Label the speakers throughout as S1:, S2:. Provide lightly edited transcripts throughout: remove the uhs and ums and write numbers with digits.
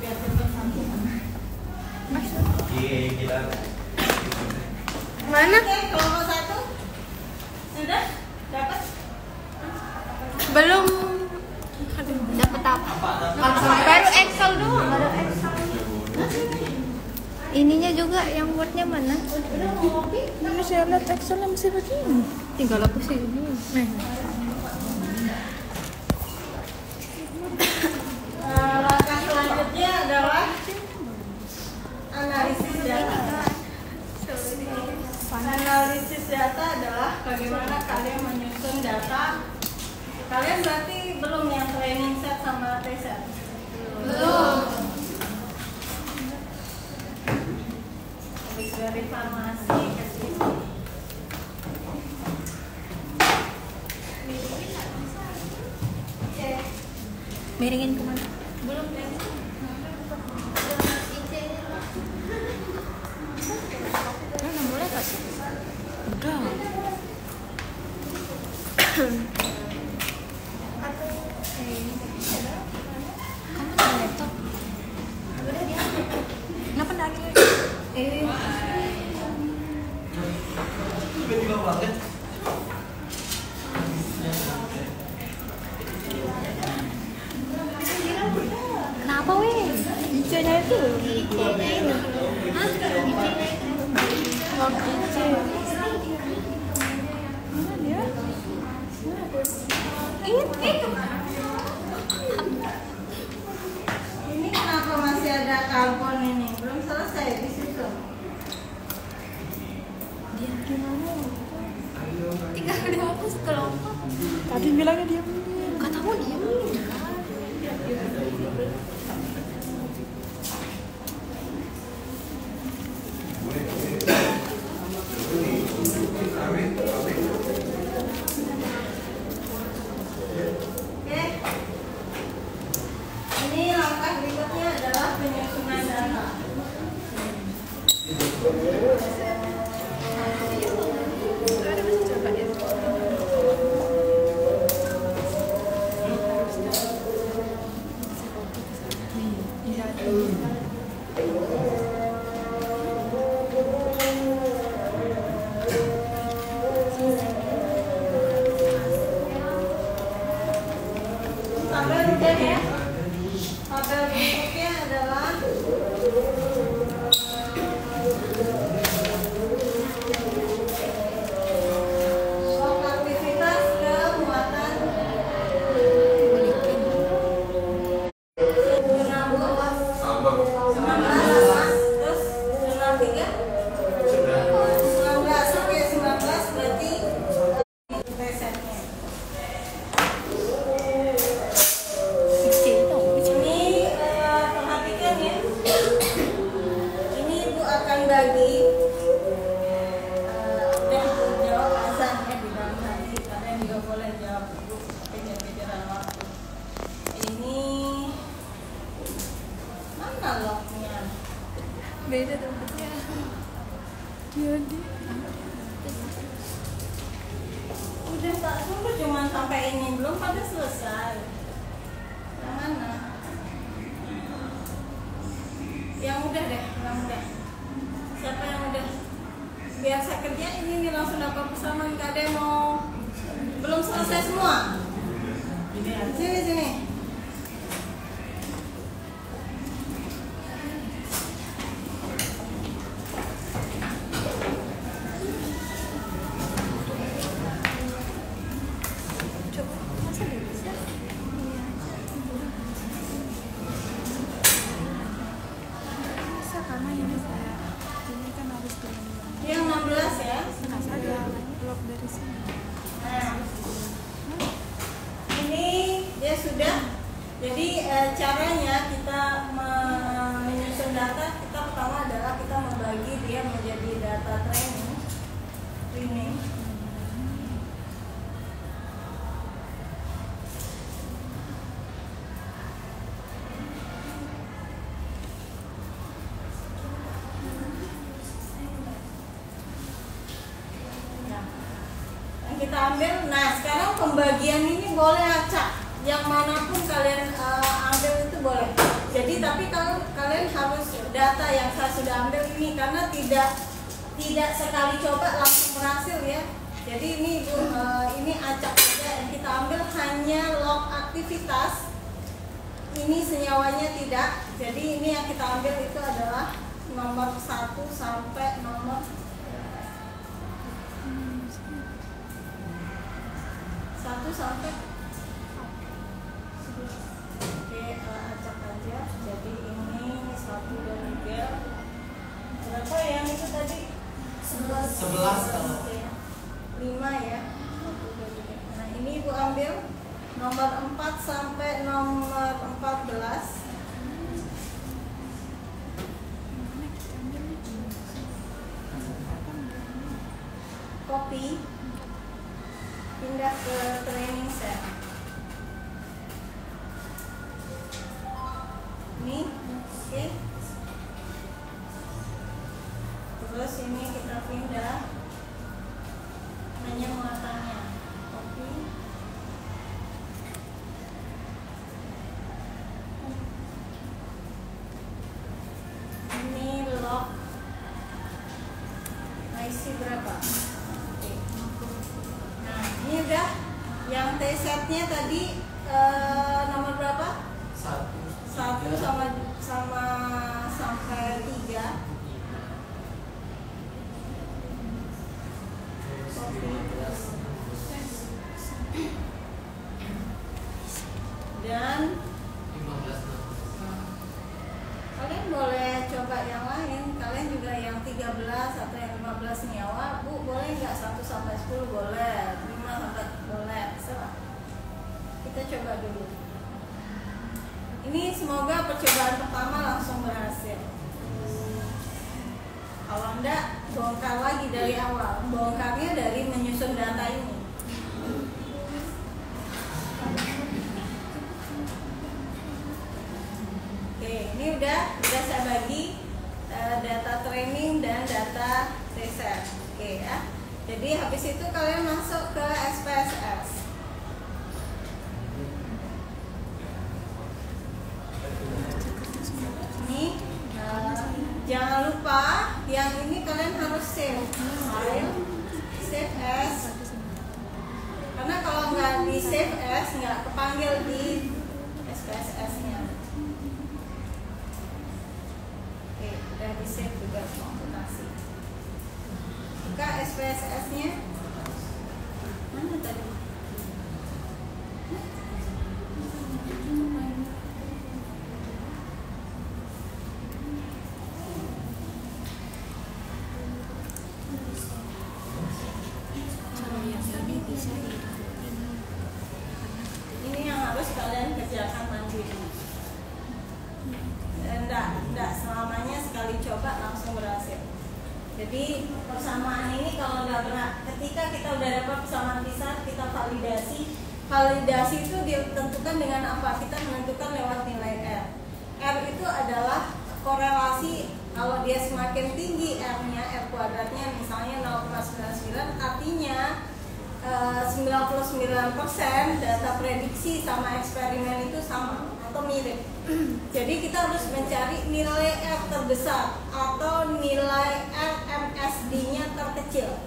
S1: biar cepat sampai.
S2: Kita
S1: mana? Kelompok 1 sudah dapat?
S3: Belum. Dapat apa? Baru Excel doang, baru Excel. Ininya juga yang Word-nya mana?
S4: Mana saya lihat Excelnya masih begini.
S3: Tinggal aku sih ini.
S1: Langkah selanjutnya adalah analisis data. Analisis data adalah bagaimana kalian menyusun data. Kalian berarti belum yang training set sama T-set? Belum. Habis dari farmasi ke sini.
S3: Miringin kemana?
S1: Belum ya?
S3: Mana mulai gak sih? Udah. Kamu ada laptop? Kenapa nggak ada?
S2: juga banget.
S3: Kenapa weh?
S4: Icenya itu.
S3: Hah?
S4: Lord Ice. Mana dia?
S1: Ini kenapa masih ada karbon ini? Belum selesai di situ.
S4: Dia gimana?
S3: Tinggal dihapus kelompok.
S4: Tadi bilangnya dia.
S3: Katamu dia.
S1: Oke. Ini langkah berikutnya adalah penyusunan data. Tabel udah ya. Tabel berikutnya adalah skop aktivitas ke muatan jurnal 19, terus jurnal 3 19, oke 19 berarti resetnya. Ini perhatikan ya. Ini Ibu akan bagi jawab azan ya di dalam hati. Kalian juga boleh jawab kejar-kejaran waktu. Ini mana lognya?
S3: Beda tempatnya.
S4: Dia.
S1: Udah tak tunggu cuma sampai ini belum pada selesai. Yang mana? Yang udah deh, yang udah. Siapa yang udah? Biar saya kerjain ini langsung dapat pesanan. Nggak ada yang mau belum selesai semua. Sini sini.
S4: Bisa karena ini saya. Ini kan harus turun.
S1: Yang 16 ya.
S4: Ada blok dari sini.
S1: Nah, ini dia sudah. Jadi caranya kita menyusun data, kita pertama adalah kita membagi dia menjadi data training. Nah, yang kita ambil. Nah, sekarang pembagian ini boleh acak. Yang manapun kalian ambil itu boleh. Jadi tapi kalau kalian harus data yang saya sudah ambil ini karena tidak sekali coba langsung berhasil ya. Jadi ini acak saja yang kita ambil hanya log aktivitas. Ini senyawanya tidak. Jadi ini yang kita ambil itu adalah nomor 1 sampai nomor 1 sampai. Oke, acak aja. Jadi ini 1 dan 3. Berapa yang itu tadi? 11 kalau 5 ya. 1, 2, 3. Nah ini Ibu ambil nomor 4 sampai nomor 14. Copy, pindah ke training set. Ini, oke. Terus ini kita pindah hanya muatannya. Copy. Ini log IC berapa? Nah ini udah yang T setnya tadi nomor berapa? 1 sama sampai 3. Dan kalian boleh coba yang lain. Kalian juga yang 13 atau yang 15 nyawa, Bu, boleh nggak 1 sampai 10 boleh, 5 sampai boleh, serah. Kita coba dulu. Ini semoga percobaan pertama langsung berhasil. Kalau enggak, bongkar lagi dari awal. Bongkarnya dari menyusun data ini. Oke, ini udah saya bagi data training dan data research. Oke ya. Jadi habis itu kalian masuk ke SPSS. Ini jangan lupa yang ini kalian harus save file, save as. Karena kalau nggak di save as nggak kepanggil di SPSS-nya. Oke, udah di save juga komputasi. Buka SPSS-nya. Mana tadi? Ini yang harus kalian kerjakan mandiri. Enggak selamanya sekali coba langsung berhasil. Jadi persamaan ini kalau nggak benar, ketika kita udah dapat persamaan pisah, kita validasi. Validasi itu ditentukan dengan apa? Kita menentukan lewat nilai R. R itu adalah korelasi. Kalau dia semakin tinggi R-nya, R kuadratnya misalnya 0,99, artinya 99% data prediksi sama eksperimen itu sama atau mirip. Jadi kita harus mencari nilai R terbesar atau nilai RMSD-nya terkecil.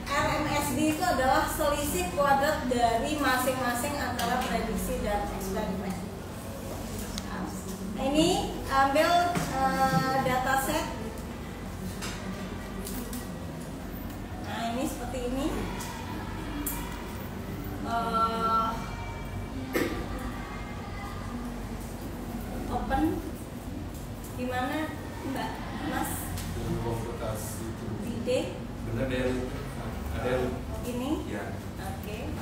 S1: RMSD itu adalah selisih kuadrat dari masing-masing antara prediksi dan eksperimen. Nah, ini ambil dataset. Nah ini seperti ini. Open di mana Mbak Mas?
S2: Komputasi itu.
S1: Di D.
S2: Benar dari ada yang
S1: Ini.
S2: ya.
S1: Oke.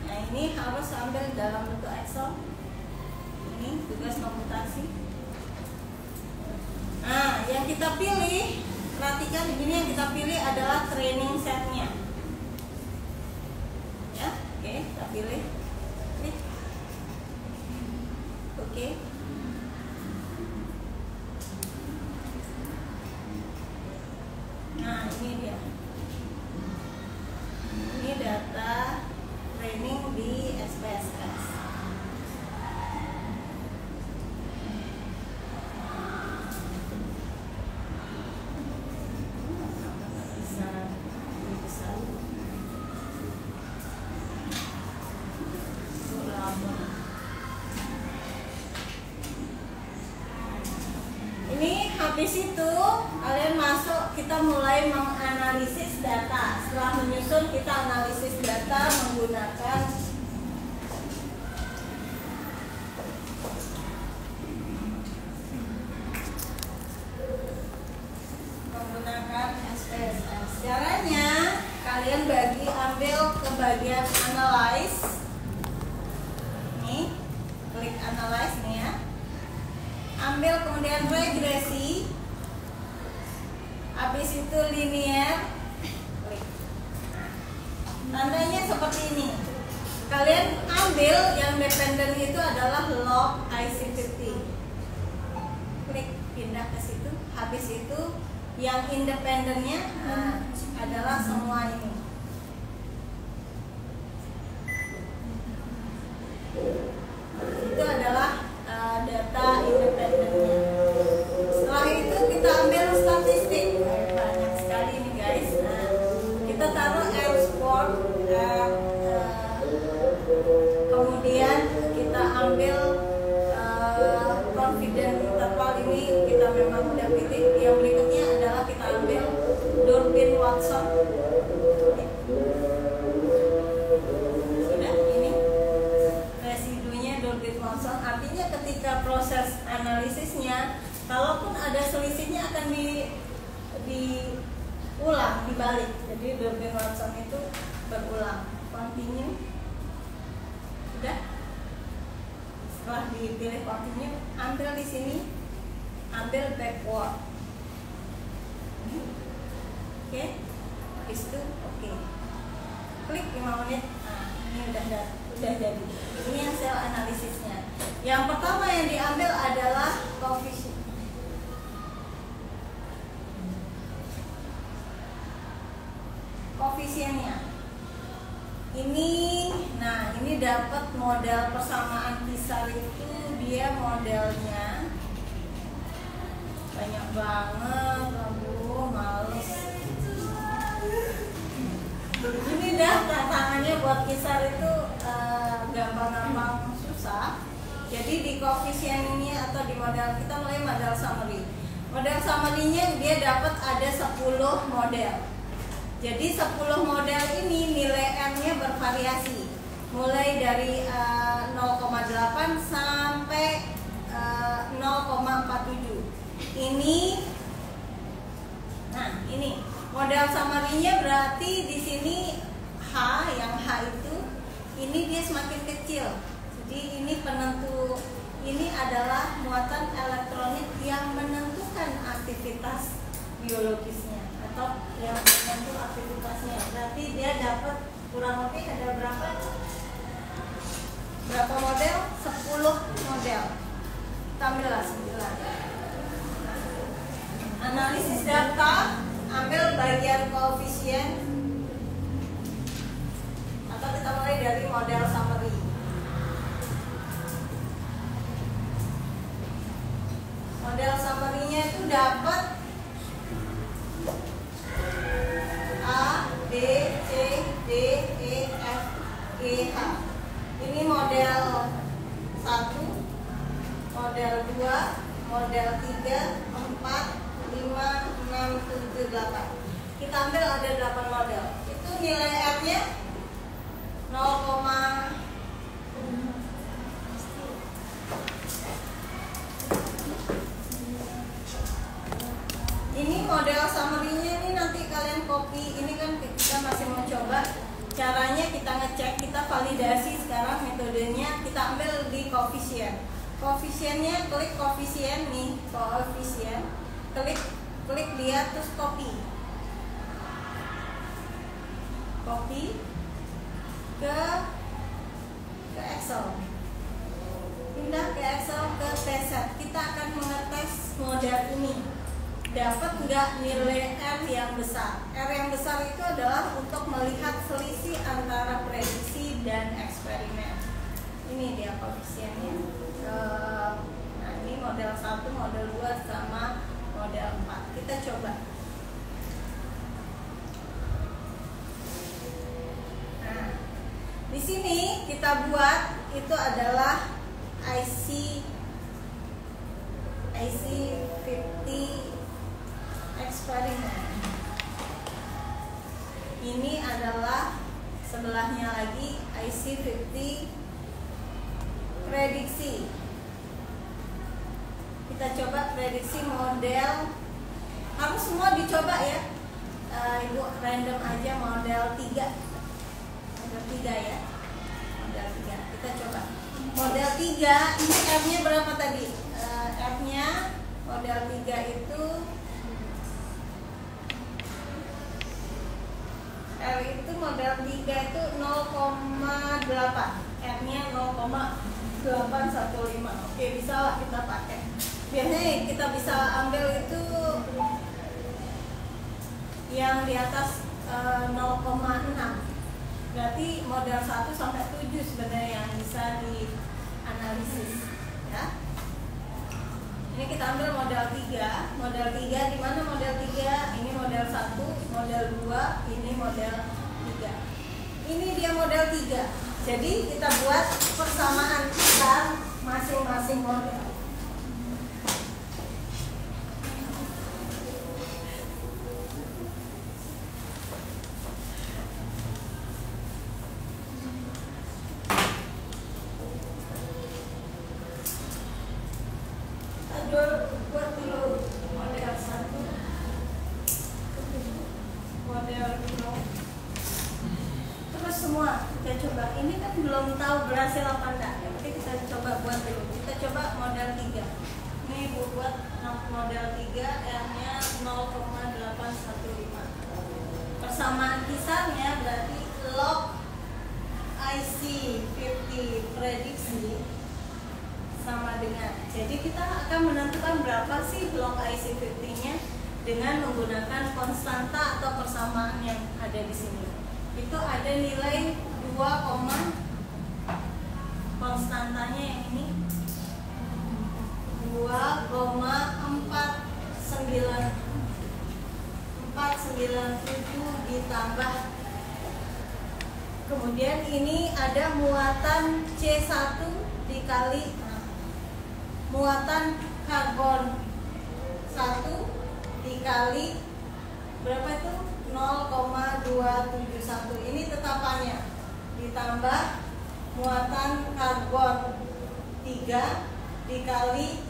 S1: Nah ini harus ambil dalam bentuk Excel. Ini tugas komputasi. Nah yang kita pilih, perhatikan di sini yang kita pilih adalah training setnya. Ya, oke, kita pilih. Klik. Oke. Nah ini dia. Ini data training di SPSS. Habis itu kalian masuk, kita mulai menganalisis data. Setelah menyusun, kita analisis data menggunakan SPSS. Caranya kalian ambil ke bagian analyze. Nih, klik analyze nih ya. Ambil kemudian regresi. Habis itu linear. Klik. Tandanya seperti ini. Kalian ambil yang dependen itu adalah log IC50. Klik pindah ke situ. Habis itu yang independennya adalah semua ini. Itu adalah data independennya. Setelah itu kita ambil statistik. Banyak sekali ini guys. Kita taruh export. Kemudian kita ambil confidence interval ini, kita memang udah pilih. Yang berikutnya adalah kita ambil Durbin Watson. Sudah ini residunya Durbin Watson. Artinya ketika proses analisisnya, kalaupun ada selisihnya akan diulang, dibalik. Jadi Durbin Watson itu berulang. Continue. Sudah. Setelah dipilih continue, ambil di sini, ambil backward. Oke, habis itu oke. Klik 5 menit. Nah, ini udah jadi. Ini yang sel analisisnya. Yang pertama yang diambil adalah koefisien. Koefisiennya. Ini dapat model persamaan kisar itu, dia modelnya banyak banget, aduh males. Ini dah tantangannya buat kisar itu gampang-gampang susah. Jadi di koefisien ini atau di model kita mulai model summary. Model summary-nya dia dapat ada 10 model. Jadi 10 model ini nilai R-nya bervariasi. Mulai dari 0,8 sampai 0,47. Ini model summary-nya berarti di sini H, yang H itu ini dia semakin kecil. Jadi ini penentu, ini adalah muatan elektronik yang menentukan aktivitas biologisnya atau yang menentu aktivitasnya. Berarti dia dapat kurang lebih ada berapa model? 10 model. Kita ambillah 9. Analisis data, ambil bagian koefisien, atau kita mulai dari model summary. Model summary-nya itu dapat A, B, C, D, E, F, G, H. Ini model 1, model 2, model 3, 4, 5, 6, 7, 8. Kita ambil ada 8 model. Itu nilai R-nya 0, ini model summary-nya ini nanti kalian copy. Ini kan kita masih mau coba. Caranya kita ngecek, kita validasi sekarang metodenya, kita ambil di koefisien. Koefisiennya, klik koefisien nih, koefisien. Klik dia terus copy. Copy ke Excel. Pindah ke Excel ke tset. Kita akan mengetes model ini. Dapat nggak nilai R yang besar? R yang besar itu adalah untuk melihat selisih antara prediksi dan eksperimen. Ini dia koefisiennya. Nah, ini model 1, model 2, sama model 4. Kita coba. Nah, di sini kita buat itu adalah IC 50 eksperimen. Ini adalah sebelahnya lagi IC50 prediksi. Kita coba prediksi model, harus semua dicoba ya. Ibu random aja model 3. Model 3 ya. Model 3. Kita coba. Model 3 ini F-nya berapa tadi? F-nya model 3 itu L itu model 3 itu 0,8. F-nya 0,815. Oke, bisa lah kita pakai. Biasanya kita bisa ambil itu yang di atas 0,6. Berarti model 1 sampai 7 sebenarnya yang bisa dianalisis ya. Ini kita ambil model 3. Model 3 di mana model 3? Ini model 1, model 2, ini model 3. Ini dia model 3. Jadi kita buat persamaan besar masing-masing model. Buat dulu model 1, model 2, terus semua kita coba. Ini kan belum tahu berhasil apa enggak ya, tapi kita coba buat dulu. Kita coba model 3. Ini ibu buat model 3, R-nya 0,815. Persamaan kisarnya berarti log IC50 prediksi sama dengan, jadi kita akan menentukan berapa sih log IC50-nya dengan menggunakan konstanta atau persamaan yang ada di sini. Itu ada nilai 2, konstantanya yang ini 2,497 ditambah, kemudian ini ada muatan C1 dikali muatan karbon 1 dikali berapa itu? 0,271. Ini tetapannya, ditambah muatan karbon 3 dikali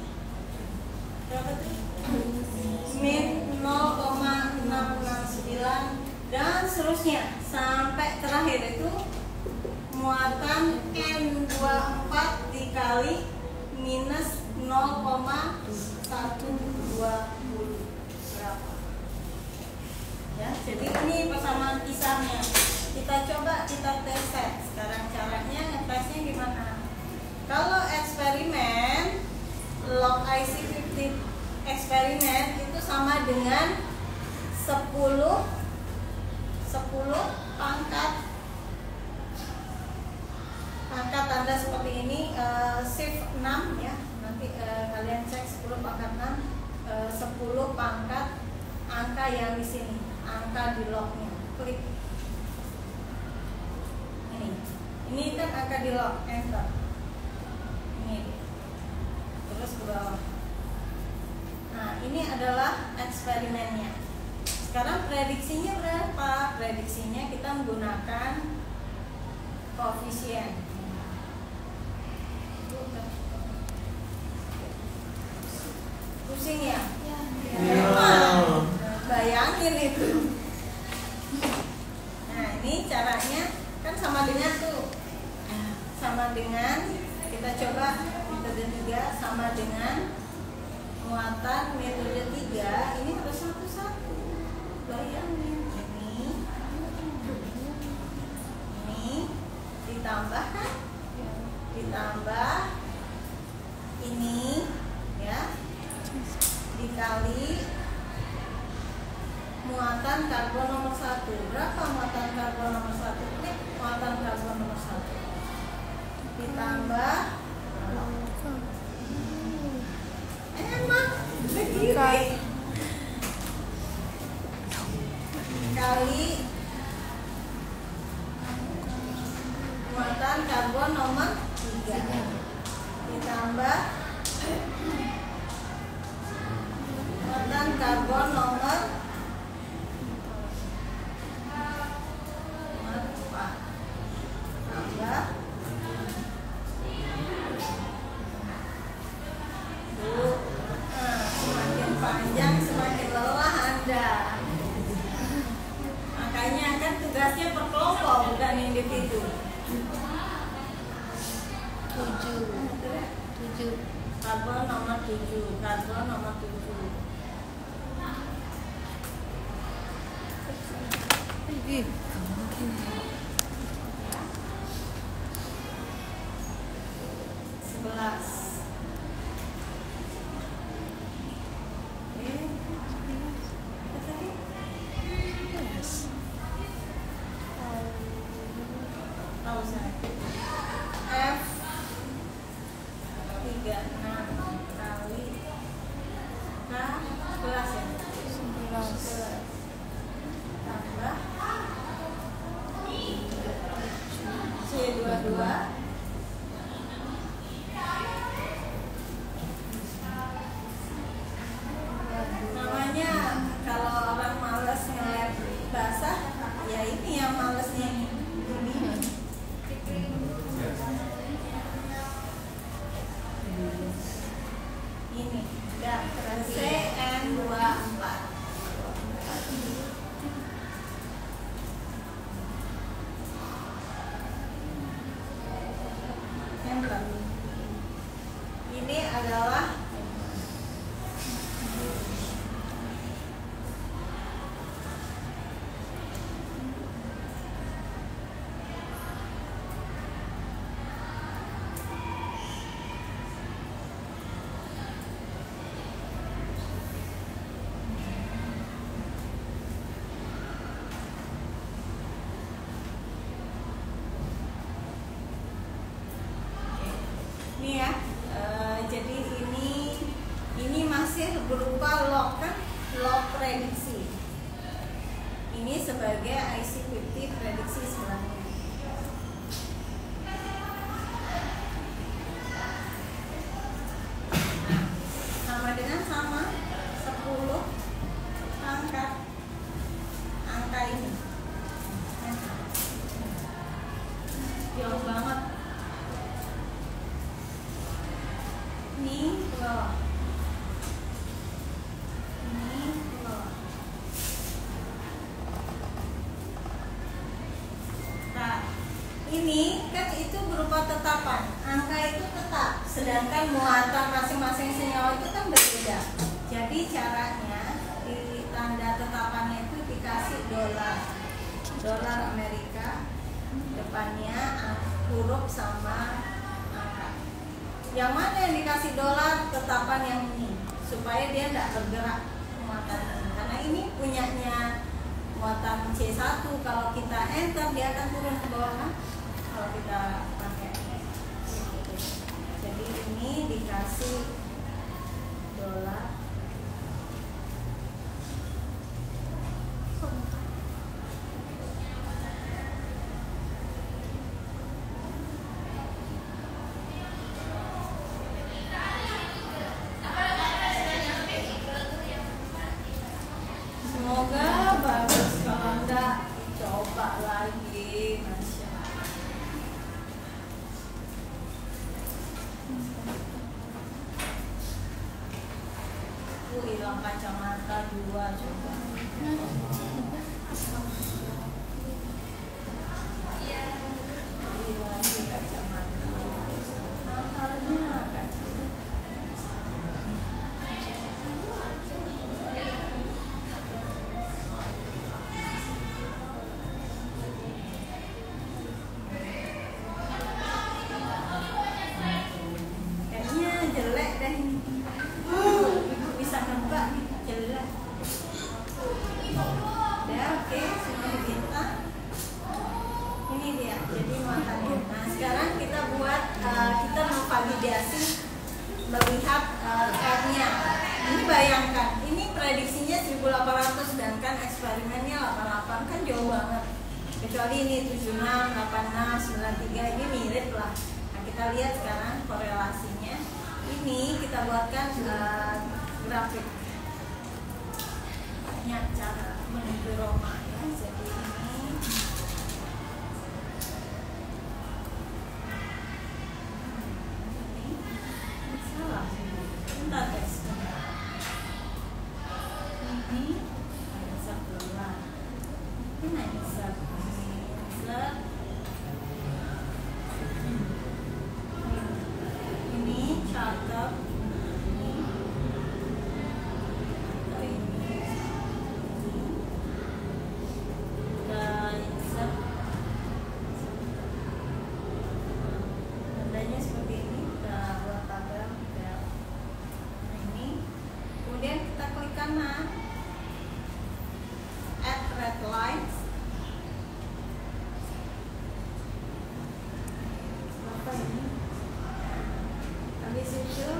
S1: berapa itu? Min 0,669 dan seterusnya sampai terakhir itu muatan N24 dikali minus 0,120 berapa ya. Jadi ini persamaan kisarnya. Kita coba kita tes. Sekarang caranya ngetesnya gimana? Kalau eksperimen log IC50 eksperimen itu sama dengan 10 pangkat tanda seperti ini, shift 6 ya. Nanti kalian cek 10 pangkat 6, 10 pangkat angka yang di sini, angka di lognya. Klik. Ini kan angka di log, enter. Ini. Terus ke bawah. Nah, ini adalah eksperimennya. Sekarang prediksinya berapa? Prediksinya kita menggunakan koefisien. Pusing ya? Bayangin itu. Nah, ini caranya kan sama dengan tuh. Sama dengan, kita coba metode 3 sama dengan muatan metode 3. Ini harus satu-satu. Bayangin ini ditambah kan? Ditambah ini ya, dikali muatan karbon nomor 1. Berapa muatan karbon nomor 1? Klik muatan karbon nomor 1. Ditambah emang begini kali muatan karbon nomor 3 ditambah muatan karbon nomor
S3: 7.
S1: Karbon nomor 7. Karbon nomor 7.
S3: Ih,
S1: 11. Tahu saya. F 36 kali K 11 ya? 11 tambah C 22 namanya. Kalau orang males ngelem basah ya ini yang malesnya ini. Ini udah CN24. Ini adalah ini ya. Jadi ini masih berupa log kan, log prediksi. Ini sebagai IC50 prediksi sebenarnya. Nah, sama dengan sama 10 angka ini. Jauh banget. Ini loh. Ini loh. Nah, ini kan itu berupa tetapan. Angka itu tetap, sedangkan muatan masing-masing senyawa itu kan berbeda. Jadi caranya di tanda tetapannya itu dikasih dolar Amerika, depannya huruf sama angka. Yang mana yang dikasih dolar tetapan yang ini, supaya dia tidak bergerak muatan ini. Karena ini punyanya muatan C1, kalau kita enter dia akan turun ke bawah kan? Kalau kita pakai jadi ini dikasih dolar hilang kacamata 2 coba. Lagi kacamata. Mahalnya kacamata. Kayaknya jelek deh ini. Bisa nebak nih, jelek. Ya oke, semua bintang. Ini dia, jadi muatannya. Nah sekarang kita buat, kita memvalidasi melihat R-nya. Ini bayangkan, ini prediksinya 1800 sedangkan eksperimennya 88, kan jauh banget. Kecuali ini 76, 86, 93, ini mirip lah. Nah kita lihat sekarang korelasinya. Ini kita buatkan grafik. Banyak cara menuju Roma ya. Jadi ini salah. Bentar guys. Ini ada sebelah. Ini ada sebelah. Ini starter ini kita insert tandanya seperti ini, kita buat tabel ini, kemudian kita klik kanan add red lines. Apa ini? Habis itu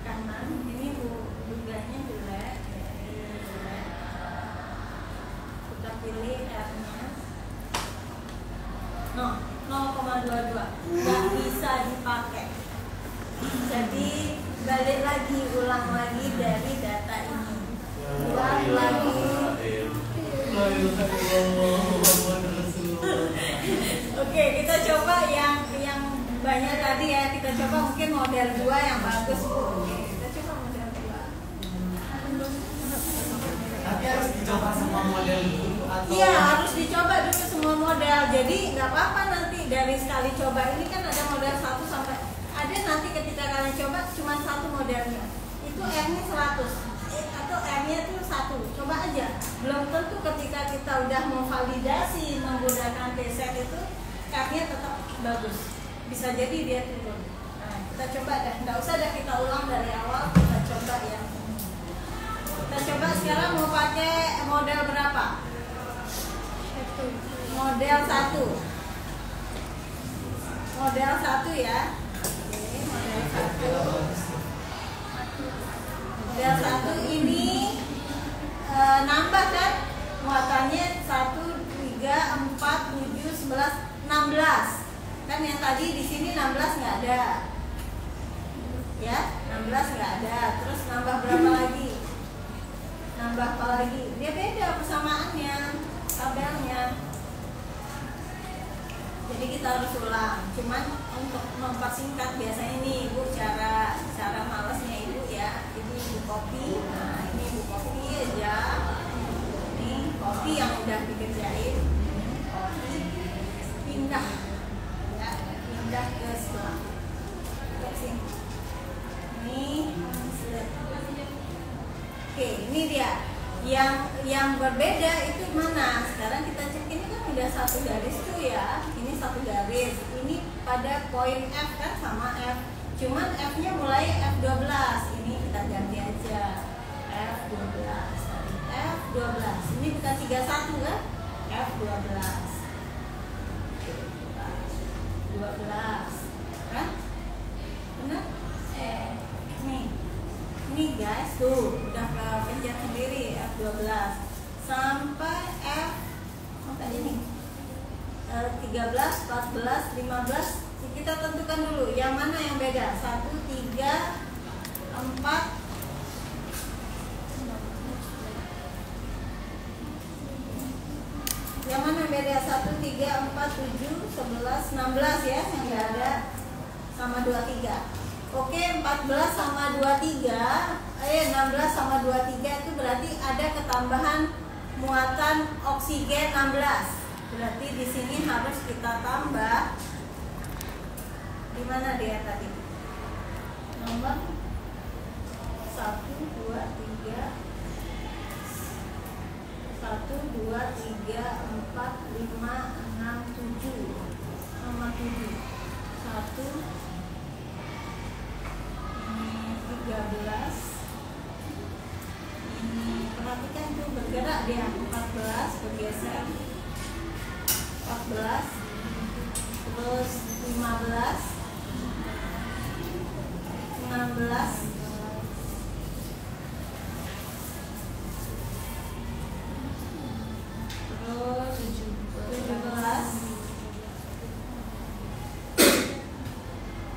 S1: kanan, ini buganya jelek, ya, ini jelek. Kita pilih R-nya 0,22, nggak bisa dipakai. Jadi balik lagi, ulang lagi dari data ini, ulang lagi. Oke, kita coba yang banyak tadi ya. Kita coba mungkin model 2 yang bagus. Oke, kita coba model 2.
S5: Tapi harus dicoba semua model dulu atau?
S1: Iya, harus dicoba dulu semua model. Jadi nggak apa-apa nanti dari sekali coba ini kan ada model 1 sampai ada nanti ketika kalian coba cuma satu modelnya. Itu R-nya 100 atau R-nya itu 1. Coba aja. Belum tentu ketika kita udah mau validasi menggunakan preset itu R-nya tetap bagus. Bisa jadi dia turun. Nah, kita coba dah. Nggak usah dah kita ulang dari awal. Kita coba ya. Kita coba sekarang mau pakai model berapa? Model 1. Model 1 ya. Oke, model 1. Model 1 ini nambah kan? Muatannya 1, 3, 4, 7, 11, 16. Kan yang tadi di sini 16 nggak ada. Ya, 16 nggak ada. Terus nambah berapa lagi? Nambah apa lagi? Dia beda persamaannya, tabelnya. Jadi kita harus ulang. Cuman untuk mempersingkat biasanya ini Ibu cara malesnya Ibu ya. Ini Ibu copy. Nah, ini Ibu copy aja. Ini copy yang udah dikerjain. Copy, pindah. Ya, pindah ke sebelah. Ke sini. Ini oke, ini dia. Yang berbeda itu mana? Sekarang kita cek, ini kan udah satu garis tuh ya. Ini satu garis. Ini pada poin F kan sama F. Cuman F-nya mulai F12. Ini kita ganti aja. F12. F12. Ini bukan 31 kan? F12. 12. Kan? Benar? Ini guys tuh udah pencet sendiri F12 sampai F tadi nih 13, 14, 15 kita tentukan dulu yang mana yang beda 1, 3, 4 yang mana beda 1, 3, 4, 7, 11, 16 ya yang nggak ada sama 23. Oke, 14 sama 23, 16 sama 23 itu berarti ada ketambahan muatan oksigen 16. Berarti di sini harus kita tambah. Di mana dia tadi? Nomor 1, 2, 3, 1, 2, 3, 4, 5, 6, 7. Nomor 7. 1, 13. Perhatikan tuh bergerak dia 14 bergeser 14 terus 15 16 terus 17.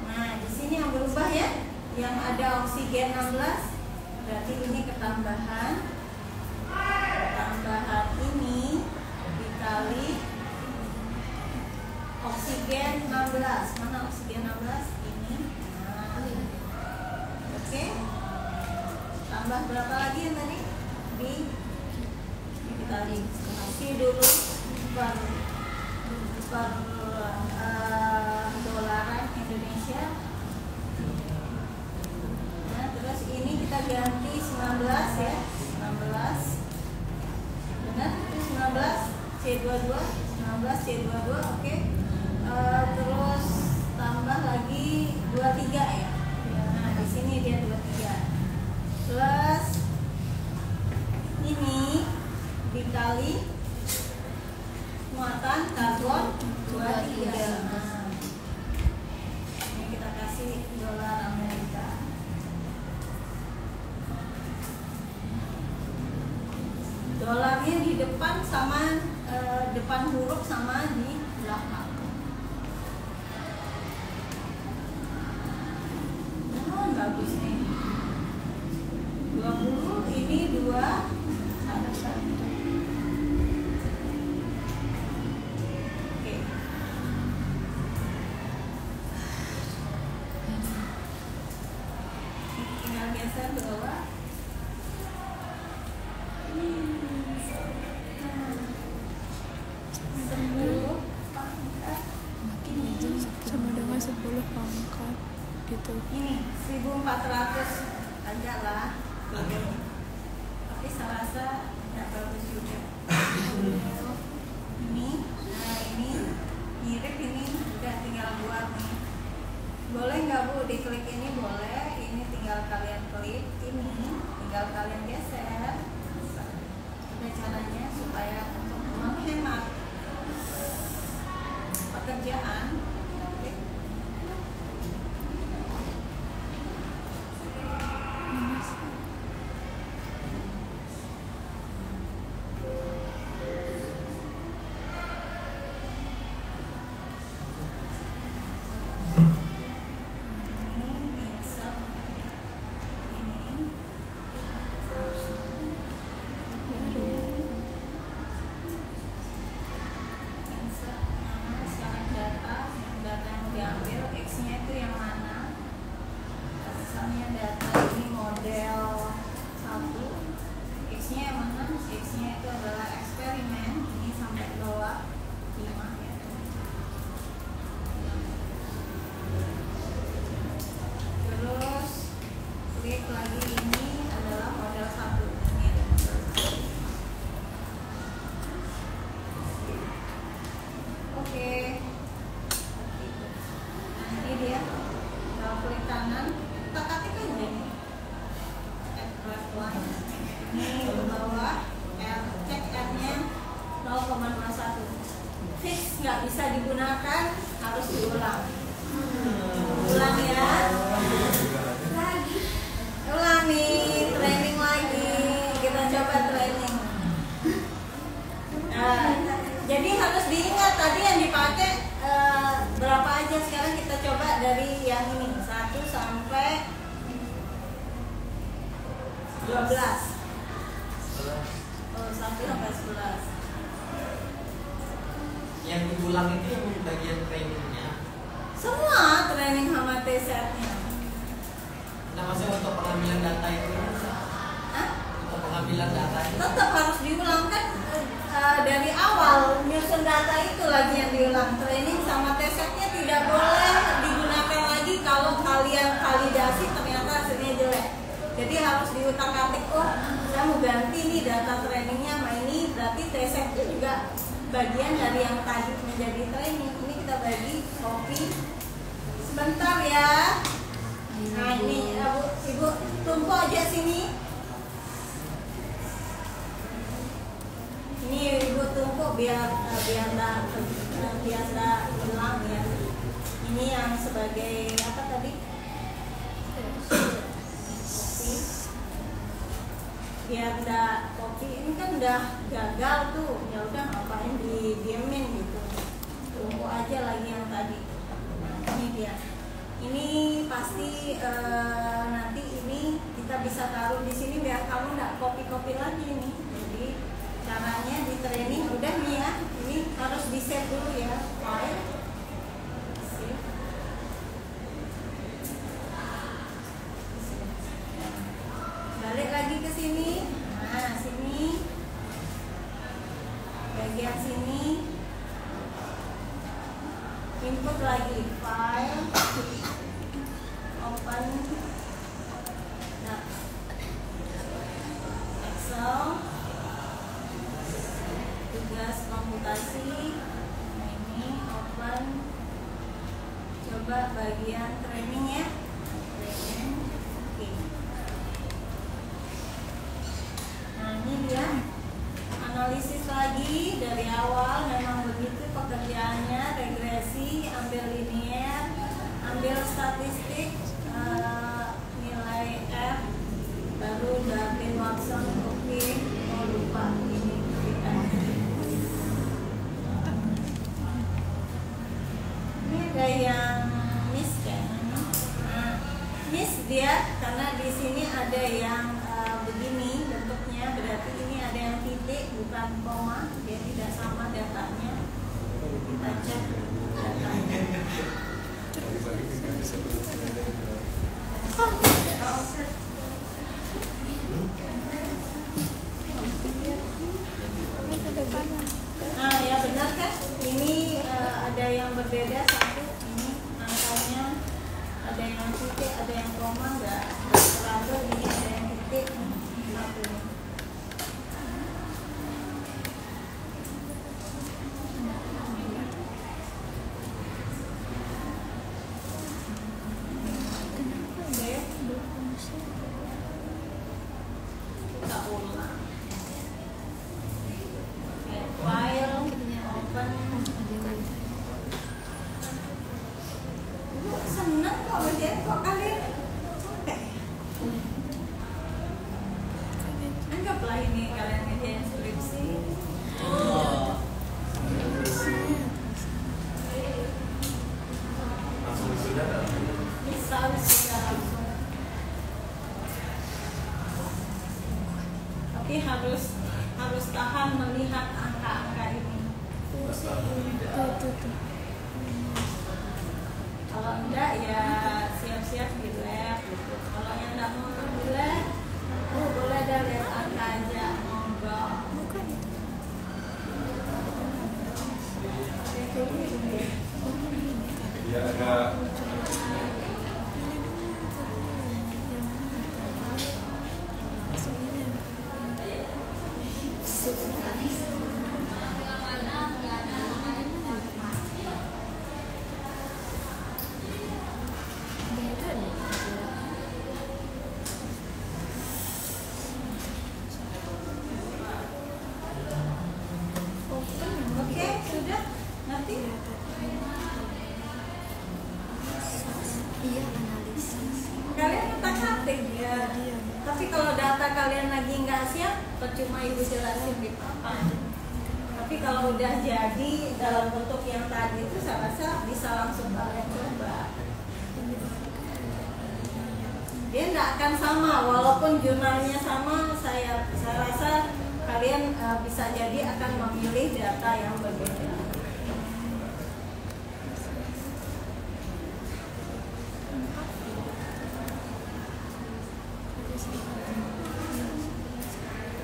S1: Nah, di sini yang berubah ya. Yang ada oksigen 16 berarti ini ketambahan ini dikali oksigen 16. Mana oksigen 16? Ini. Nah, oke. Tambah berapa lagi yang tadi? Kita kasih dulu per ganti 19 ya, 19 benar, 19 C22, 19 C22, oke. Terus tambah lagi 23 ya. Nah di sini dia 23 plus ini dikali muatan karbon 23. Nah, ini kita kasih dolar Amerika. Dolarnya di depan sama depan huruf sama di belakang. Oh, bagus nih. 20 ini 2 ada 1. Oke. Tinggal geser ke bawah.
S4: Sama dengan 10 pangkat gitu.
S1: Ini 1400 aja lah. Tapi saya rasa tidak bagus juga. Ini, nah ini mirip, ini udah tinggal buat nih. Boleh nggak Bu diklik ini? Boleh. Ini tinggal kalian klik, ini tinggal kalian geser. Ada caranya supaya untuk menghemat pekerjaan.
S5: Yang diulang itu yang bagian trainingnya.
S1: Semua training sama T-setnya.
S5: Nah, maksudnya untuk pengambilan data itu?
S1: Hah?
S5: Untuk pengambilan data itu?
S1: Tetap harus diulang kan, dari awal nyusun data itu lagi yang diulang. Training sama T-setnya tidak boleh digunakan lagi kalau kalian validasi ternyata hasilnya jelek. Jadi harus diutak-atik, oh saya mau ganti nih data trainingnya sama ini, berarti T-set itu juga bagian dari yang tadi menjadi training. Ini kita bagi copy sebentar ya. Nah ini ibu tumpuk aja sini. Ini ibu tumpuk biar nggak hilang ya. Ini yang sebagai apa tadi? Kopi. Biar nggak kopi ini kan udah gagal tuh. Ya udah ngapain didiemin gitu. Tumpuk aja lagi yang tadi. Ini dia. Ini pasti nanti ini kita bisa taruh di sini biar kamu nggak copy lagi nih. Jadi caranya di training udah nih ya. Ini harus di save dulu ya. File. Save. Balik lagi ke sini. Nah sini. Bagian sini. Input lagi file. Open. Nah, Excel, tugas komputasi. Nah, ini open, coba bagian training ya, training. Oke. Nah, ini dia analisis lagi dari awal. Memang begitu pekerjaannya, regresi, ambil linear, ambil statistik, nilai F, baru Darwin Watson. Oke, oh lupa ini kita. Ini ada yang miss kayaknya. Nah, miss dia karena di sini ada yang begini bentuknya, berarti ini ada yang titik bukan koma, dia tidak sama datanya. Kita cek datanya. Nah ya benar kan, ini ada yang berbeda satu, ini angkanya ada yang titik, ada yang koma, nggak terlalu, ini ada yang titik satu. Kita ulang. File, open. Seneng kok bagian kok kalian capek. Anggaplah ini kalian ngerjain skripsi.
S2: Langsung sudah dalam.
S1: Bisa sudah langsung. Tapi harus tahan melihat angka-angka ini. Kalau enggak ya siap-siap di lab gitu. Kalau yang enggak mau di lab, boleh dah lihat angka aja, ngobrol.
S2: Ya agak
S1: Oke, sudah. Nanti
S3: Iya, analisis.
S1: kalian utak-atik ya. Tapi kalau data kalian lagi nggak siap, percuma ibu jelasin di papan. Tapi kalau udah jadi dalam bentuk yang tadi itu, saya rasa bisa langsung kalian coba. Dia nggak akan sama, walaupun jurnalnya sama. Saya rasa kalian bisa jadi akan memilih data yang berbeda.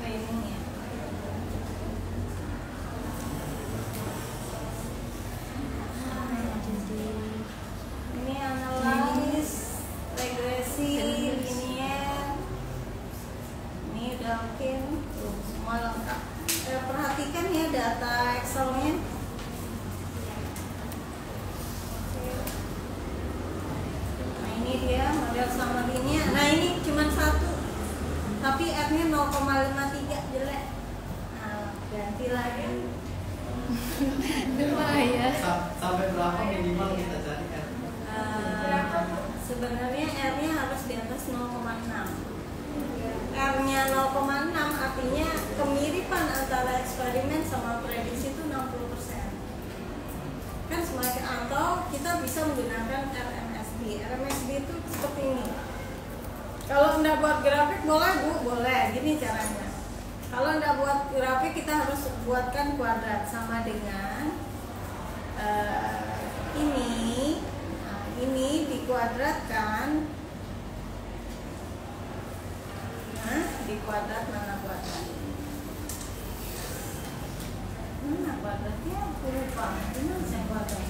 S1: Training ya. Ini analis, regresi, linear. Ini udah mungkin semua lengkap. Perhatikan ya data Excel-nya. Nah ini dia model sama linear. Nah ini cuma satu, tapi R-nya 0,53 jelek. Nah ganti lagi.
S3: Lumayan.
S5: Sampai berapa minimal kita cari kan?
S1: Sebenarnya R-nya harus di atas 0,6. R-nya 0,6 artinya kemiripan antara eksperimen sama prediksi itu 60%. Kan semakin, atau kita bisa menggunakan RMSB. RMSB itu seperti ini. Kalau Anda buat grafik boleh Bu, boleh. Gini caranya. Kalau Anda buat grafik kita harus buatkan kuadrat sama dengan ini. Nah, ini dikuadratkan. Nah, di kuadrat mana kuadrat? Mana kuadratnya? Aku lupa. Ini saya kuadrat.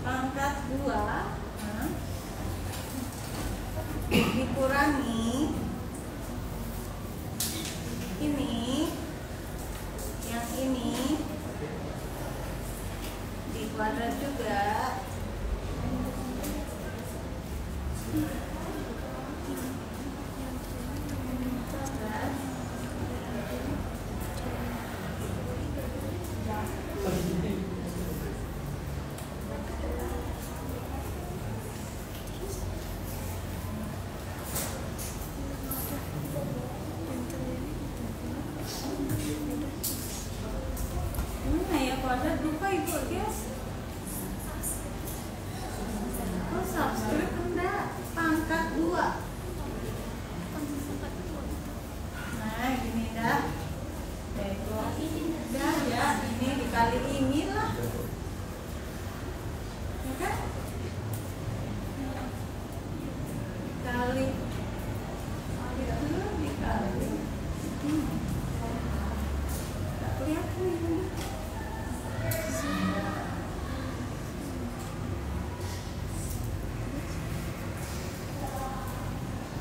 S1: Pangkat 2 dikurangi kuadrat juga. Ya kuadrat lupa ibu guys. Oh subscribe enggak, pangkat 2. Nah gini dah. Bego. Udah ya, ini dikali inilah. Ya kan? Dikali. Itu dikali. Tak kelihatan ini.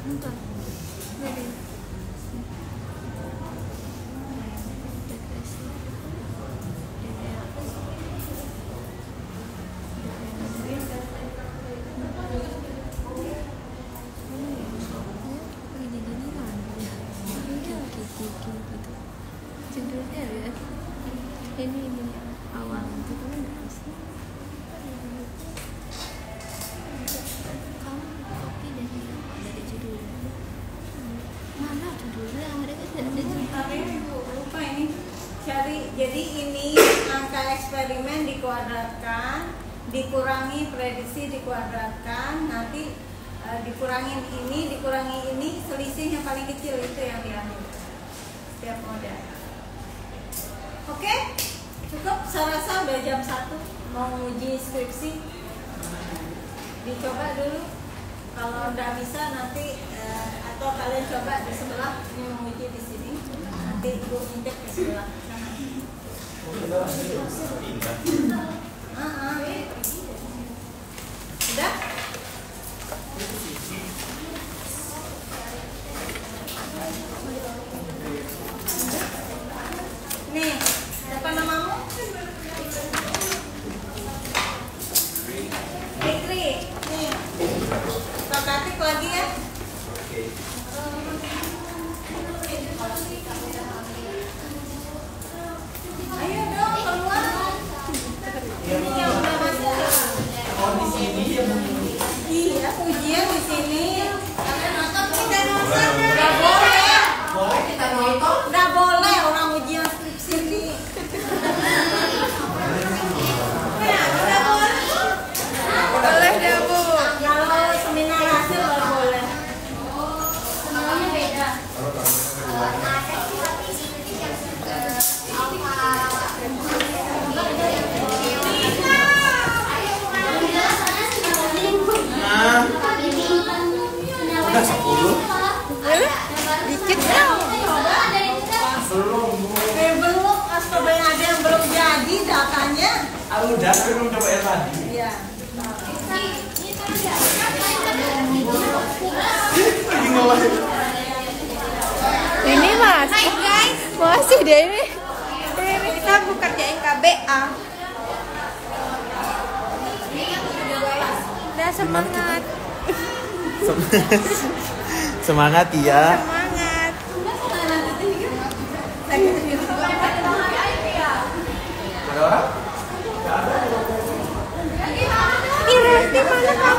S3: Bentar. Jadi. Judulnya ya. Ini awal itu kan enggak sih? Kamu copy dari judulnya. Mana judulnya? Ada kan ada judulnya.
S1: Tapi ibu lupa ini. Jadi ini angka eksperimen dikuadratkan, dikurangi prediksi dikuadratkan, nanti dikurangin ini, selisih yang paling kecil itu yang diambil setiap model. Oke, cukup. Saya rasa udah jam 1 mau uji skripsi. Dicoba dulu. Kalau udah bisa nanti atau kalian coba di sebelah, ini mau uji di sini. Nanti ibu injek ke sebelah sana. Udah? Nih, siapa namamu? Fikri. Nih, kita ketik lagi ya. Ayo dong keluar. Ini yang udah masuk.
S5: Oh di sini ya.
S1: Iya, ujian di sini. Kalian nonton kita nonton.
S5: Boleh.
S1: Nggak boleh.
S5: Boleh kita nonton.
S1: Nggak boleh orang ujian skripsi ini. Ya, nggak boleh.
S4: Boleh deh Bu.
S1: Kalau seminar hasil nggak boleh. Semuanya beda.
S5: Nah, udah 10.
S4: Dikit dong.
S5: Belum.
S1: Belum, astaga ada yang belum jadi datanya.
S5: Udah belum coba yang tadi.
S1: Iya.
S5: Lagi ngawal.
S4: Ini Mas. Hai guys. Masih deh ini. Ini kita bukan kerjain KBA. Udah semangat.
S5: Semangat ya.
S4: Semangat.
S5: Ada orang?
S4: Ira, di mana kamu?